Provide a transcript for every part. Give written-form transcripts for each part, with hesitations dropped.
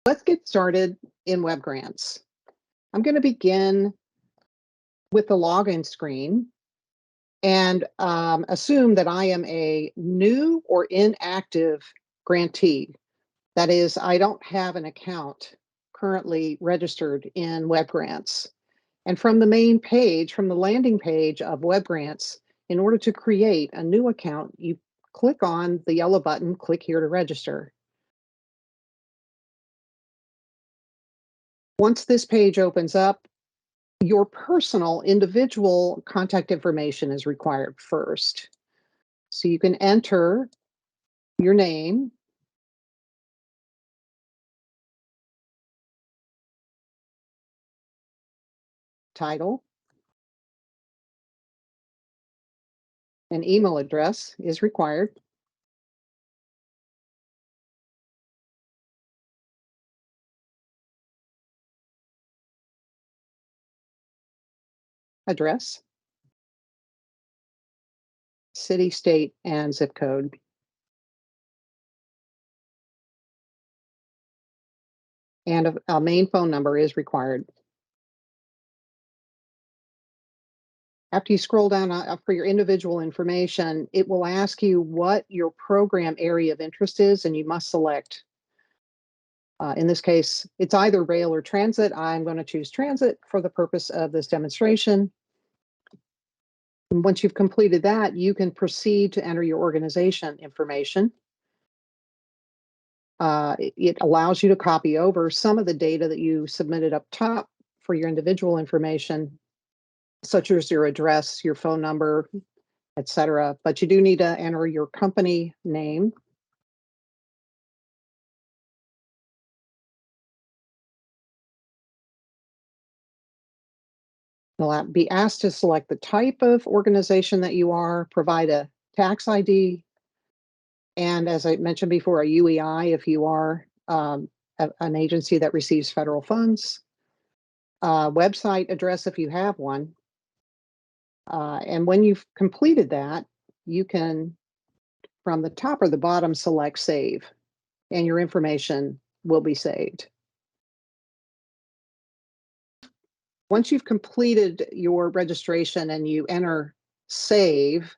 Let's get started in WebGrants. I'm going to begin with the login screen and assume that I am a new or inactive grantee. That is, I don't have an account currently registered in WebGrants. And from the main page, from the landing page of WebGrants, in order to create a new account, you click on the yellow button, click here to register. Once this page opens up, your personal individual contact information is required first. So you can enter your name, title, and email address is required. Address, city, state, and zip code. And a main phone number is required. After you scroll down for your individual information, it will ask you what your program area of interest is, and you must select. In this case, it's either rail or transit. I'm going to choose transit for the purpose of this demonstration. And once you've completed that, you can proceed to enter your organization information. It allows you to copy over some of the data that you submitted up top for your individual information, such as your address, your phone number, etc. But you do need to enter your company name. You'll be asked to select the type of organization that you are, provide a tax ID, and as I mentioned before, a UEI if you are an agency that receives federal funds, website address if you have one. And when you've completed that, you can, from the top or the bottom, select Save, and your information will be saved. Once you've completed your registration and you enter Save,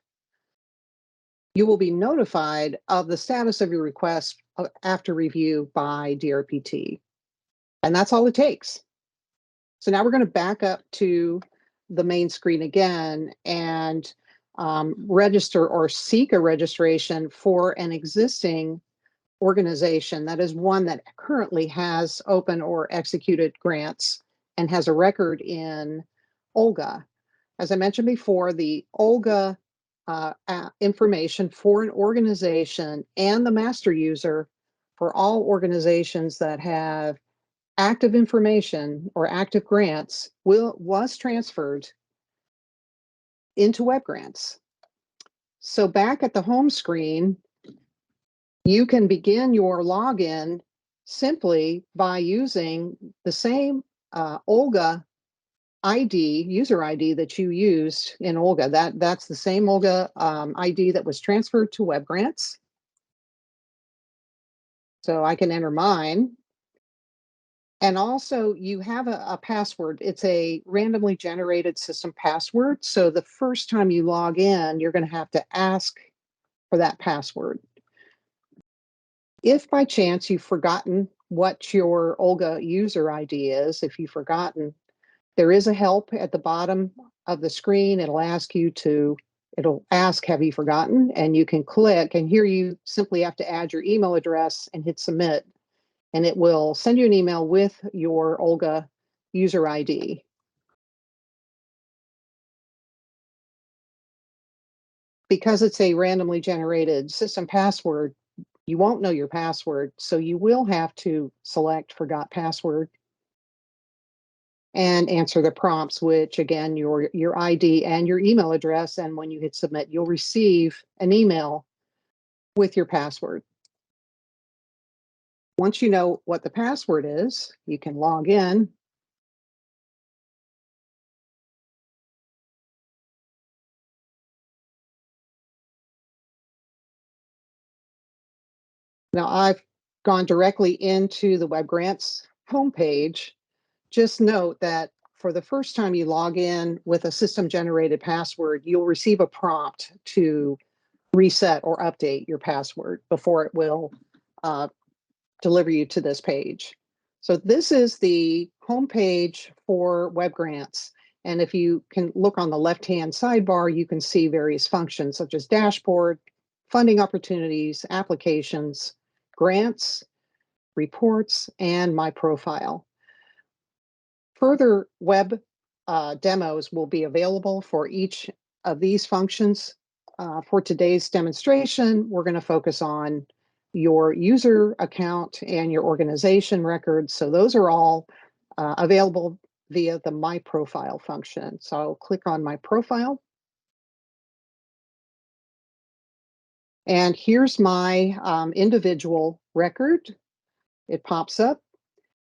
you will be notified of the status of your request after review by DRPT. And that's all it takes. So now we're going to back up to the main screen again and register or seek a registration for an existing organization. That is one that currently has open or executed grants and has a record in OLGA. As I mentioned before, the OLGA information for an organization and the master user for all organizations that have active information or active grants was transferred into WebGrants. So back at the home screen, you can begin your login simply by using the same OLGA ID, user ID that you used in OLGA. That's the same OLGA ID that was transferred to WebGrants. So I can enter mine. And also you have a password. It's a randomly generated system password. So the first time you log in, you're going to have to ask for that password. If by chance you've forgotten what your OLGA user ID is, if you've forgotten, there is a help at the bottom of the screen. It'll ask, have you forgotten? And you can click, and here you simply have to add your email address and hit submit. And it will send you an email with your OLGA user ID. Because it's a randomly generated system password, you won't know your password, so you will have to select forgot password and answer the prompts, which again, your ID and your email address. And when you hit submit, you'll receive an email with your password. Once you know what the password is, you can log in. Now I've gone directly into the WebGrants homepage, just note that for the first time you log in with a system-generated password, you'll receive a prompt to reset or update your password before it will uh, deliver you to this page. So this is the homepage for WebGrants. And if you can look on the left-hand sidebar, you can see various functions such as dashboard, funding opportunities, applications, grants, reports, and my profile. Further web demos will be available for each of these functions. For today's demonstration, we're going to focus on your user account and your organization records. So those are all available via the My Profile function. So I'll click on My Profile. And here's my individual record. It pops up.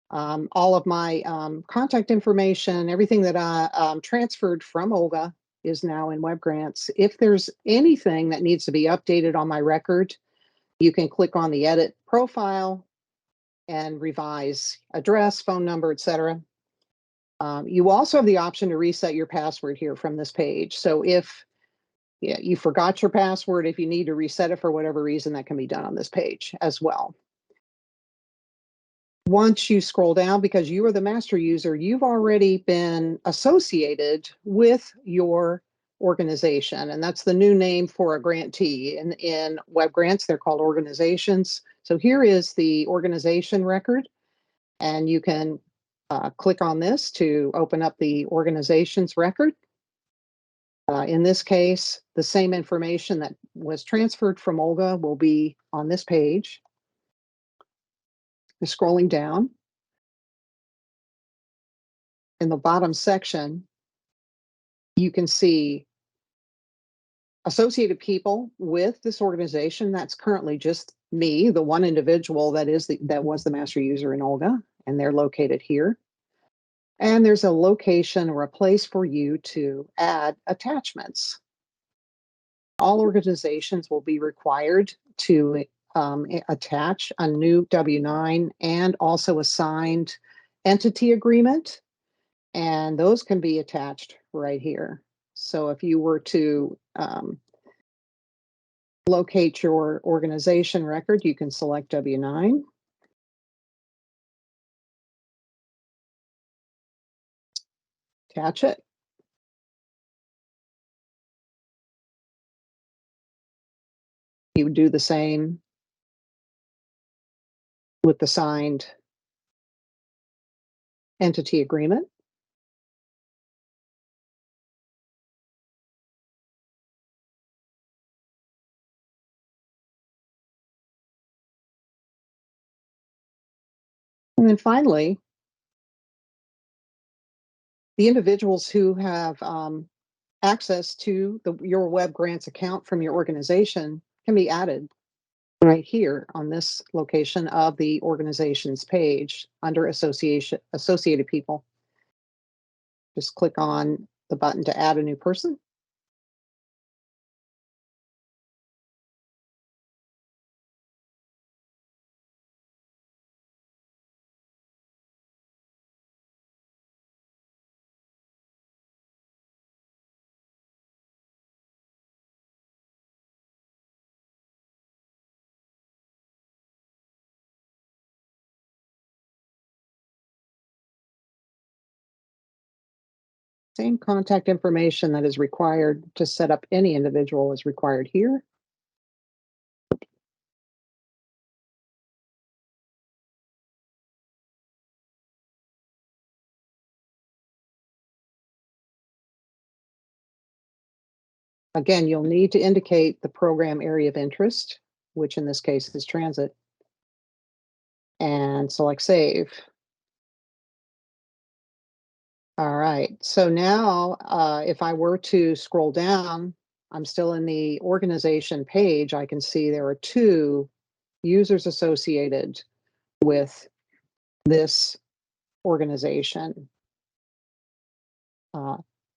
All of my contact information, everything that I transferred from Olga is now in WebGrants. If there's anything that needs to be updated on my record, you can click on the Edit Profile and revise address, phone number, etc. You also have the option to reset your password here from this page. So if you forgot your password, if you need to reset it for whatever reason, that can be done on this page as well. Once you scroll down, because you are the master user, you've already been associated with your organization. And that's the new name for a grantee. In WebGrants, they're called organizations. So here is the organization record. And you can click on this to open up the organization's record. In this case, the same information that was transferred from Olga will be on this page. You're scrolling down. In the bottom section, you can see associated people with this organization. That's currently just me, the one individual that was the master user in Olga, and they're located here. And there's a location or a place for you to add attachments. All organizations will be required to attach a new W-9 and also a signed entity agreement, and those can be attached right here. So if you were to locate your organization record, you can select W-9. Attach it. You would do the same with the signed entity agreement. And then finally, the individuals who have access to your WebGrants account from your organization can be added right here on this location of the organization's page under associated people. Just click on the button to add a new person. Same contact information that is required to set up any individual is required here. Again, you'll need to indicate the program area of interest, which in this case is transit, and select Save. All right, so now if I were to scroll down, I'm still in the organization page. I can see there are 2 users associated with this organization.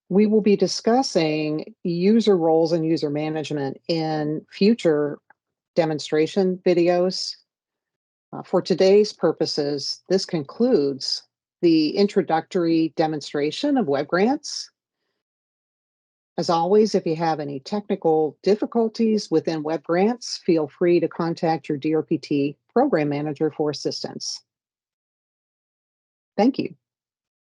We will be discussing user roles and user management in future demonstration videos. For today's purposes, this concludes the introductory demonstration of WebGrants. As always, if you have any technical difficulties within WebGrants, feel free to contact your DRPT program manager for assistance. Thank you.